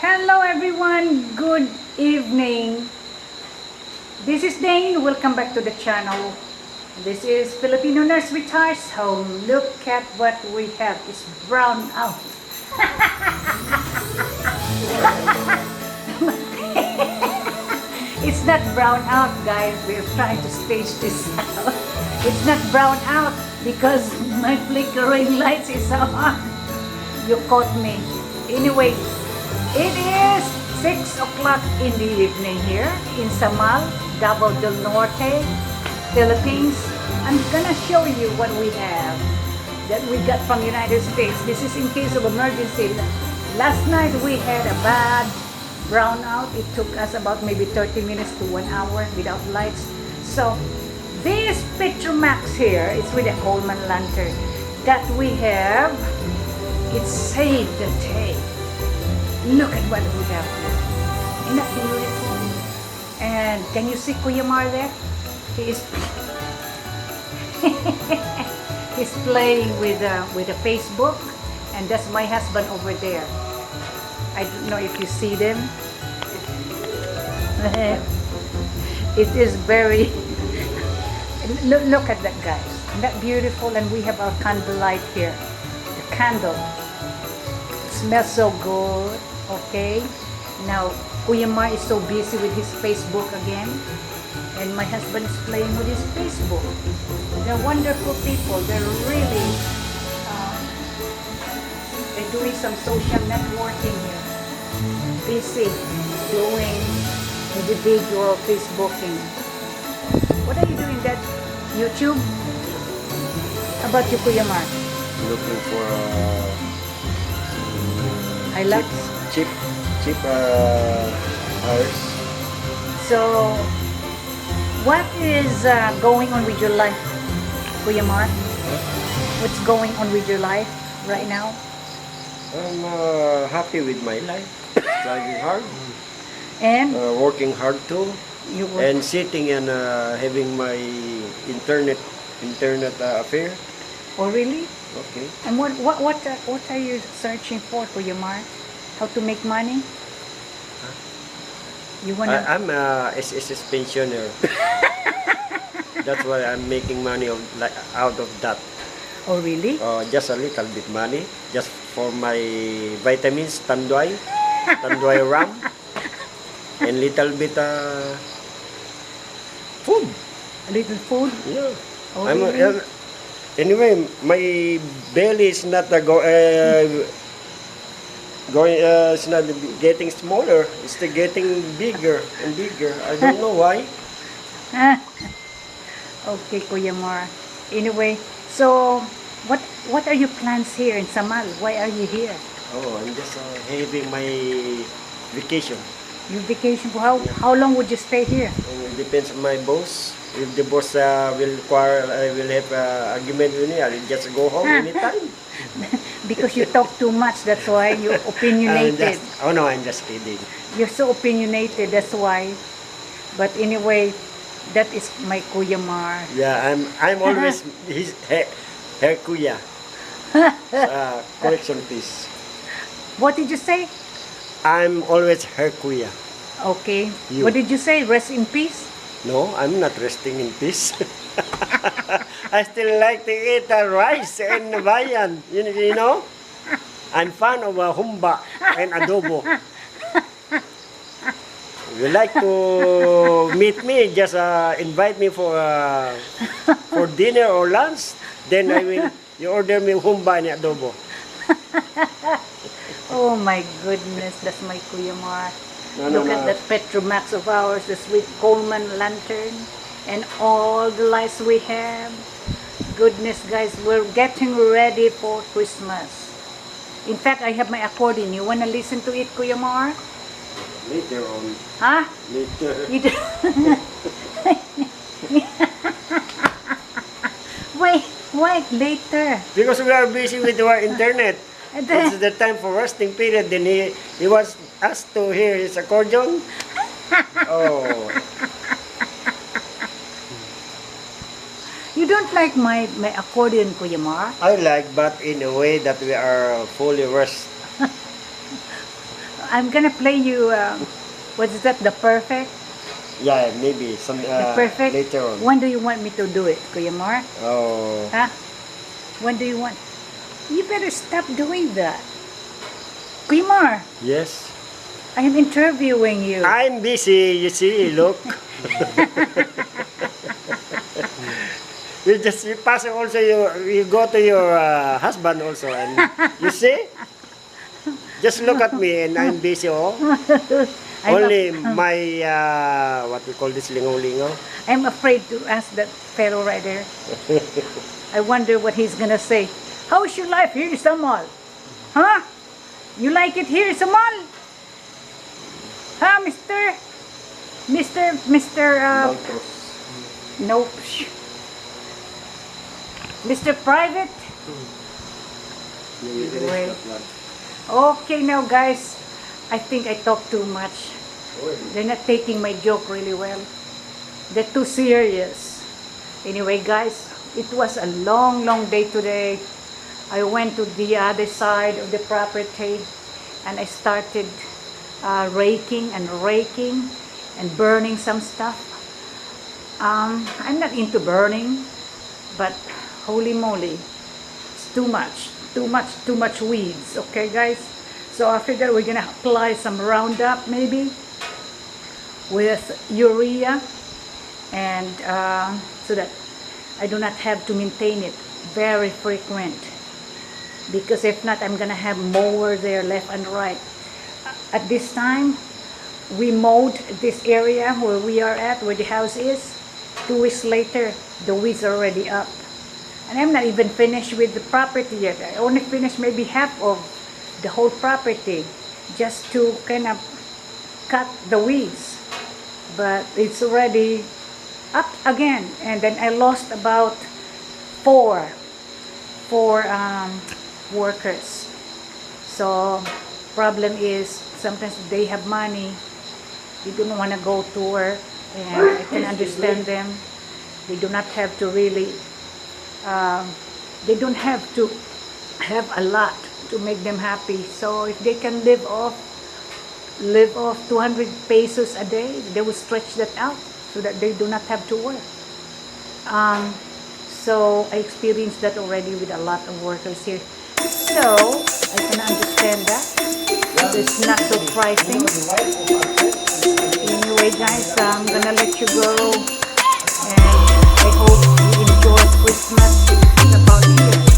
Hello everyone, good evening. This is Dane. Welcome back to the channel. This is Filipino Nurse Retires Home. Look at what we have. It's brown out. It's not brown out, guys. We're trying to stage this out. It's not brown out because my flickering lights is on. You caught me. Anyway, it is 6 o'clock in the evening here in Samal, Davao del Norte, Philippines. I'm gonna show you what we have that we got from United States. This is in case of emergency. Last night we had a bad brownout. It took us about maybe 30 minutes to 1 hour without lights. So this Petromax here is with a Coleman lantern that we have. It saved the day. Look at what we have here. Isn't that beautiful? And can you see Kuya Mar there? He is he's playing with a Facebook, and that's my husband over there. I don't know if you see them. It is very look at that, guys. Isn't that beautiful? And we have our candlelight here. The candle. Smells so good. Okay, now Kuya Mar is so busy with his Facebook again, and my husband is playing with his Facebook. They're wonderful people. They're really they're doing some social networking here, busy doing individual Facebooking. What are you doing? That YouTube? How about you, Kuya Mar? Looking for I love cheap hours. So, what is going on with your life, Kuya Mar? What's going on with your life right now? I'm happy with my life. Striving hard. And Working hard too. you work, And sitting and having my internet affair. oh really? Okay. And what are you searching for, Kuya Mar? How to make money? You wanna? I'm a SSS pensioner. That's why I'm making money out of that. Oh really? Just a little bit money, just for my vitamins, Tanduay Ram, and little bit food. A little food? Yeah. Oh I'm really? Anyway, my belly is not it's not getting smaller. It's still getting bigger and bigger. I don't know why. Okay, Kuya Mar. Anyway, so what are your plans here in Samal? Why are you here? Oh, I'm just having my vacation. Your vacation? How long would you stay here? It depends on my boss. If the boss will require, I will have argument with me. I'll just go home anytime. Because you talk too much, that's why you're opinionated. Oh no, I'm just kidding. You're so opinionated, that's why. But anyway, that is my Kuya Mar. Yeah, I'm always his her kuya. Correction, please. What did you say? I'm always her kuya. Okay. You. What did you say? Rest in peace? No, I'm not resting in peace. I still like to eat rice and bayan. You know? I'm fan of humba and adobo. You like to meet me? Just invite me for dinner or lunch. Then you order me humba and adobo. Oh my goodness, that's my Kuya Mar. No, Look no, at no. that Petromax of ours, the sweet Coleman lantern, and all the lights we have. Goodness, guys, we're getting ready for Christmas. In fact, I have my accordion. You wanna listen to it, Kuya Mar? Later on. Huh? Later. You do- Wait, later. Because we are busy with our internet. And This is then, the time for resting period. Then he wants us to hear his accordion. Oh. you don't like my accordion, Kuya Mar? I like, but in a way that we are fully rest. I'm gonna play you, what is that, The Perfect? Yeah, maybe some The Perfect? later on. When do you want me to do it, Kuya Mar? Oh, Huh? When do you want? You better stop doing that. Kuya Mar, yes. I am interviewing you. I'm busy, you see, look. you pass also, you go to your husband also, and you see? Just look at me, and I'm busy, oh. I'm Only my, what we call this, lingaw-lingaw. I'm afraid to ask that fellow rider. I wonder what he's gonna say. How's your life here in Samal? Huh? You like it here in Samal? Huh, Mr. Nope. Mr. Private? Wait. Okay now guys, I think I talk too much. They're not taking my joke really well. They're too serious. Anyway guys, it was a long day today. I went to the other side of the property and I started raking and burning some stuff. I'm not into burning, but holy moly, it's too much weeds. Okay guys, so after that we're gonna apply some Roundup maybe with urea, and so that I do not have to maintain it very frequent, because if not I'm gonna have mower there left and right. At this time we mowed this area where we are at, where the house is. 2 weeks later the weeds are already up, and I'm not even finished with the property yet. I only finished maybe half of the whole property, just to kind of cut the weeds, but it's already up again. And then I lost about four workers. So problem is sometimes they have money, they don't want to go to work, and I can understand them. They do not have to really they don't have to have a lot to make them happy. So if they can live off 200 pesos a day, they will stretch that out so that they do not have to work. So I experienced that already with a lot of workers here, so I can understand that. It's not surprising. Anyway guys, I'm gonna let you go, and I hope you enjoy Christmas. It's about here.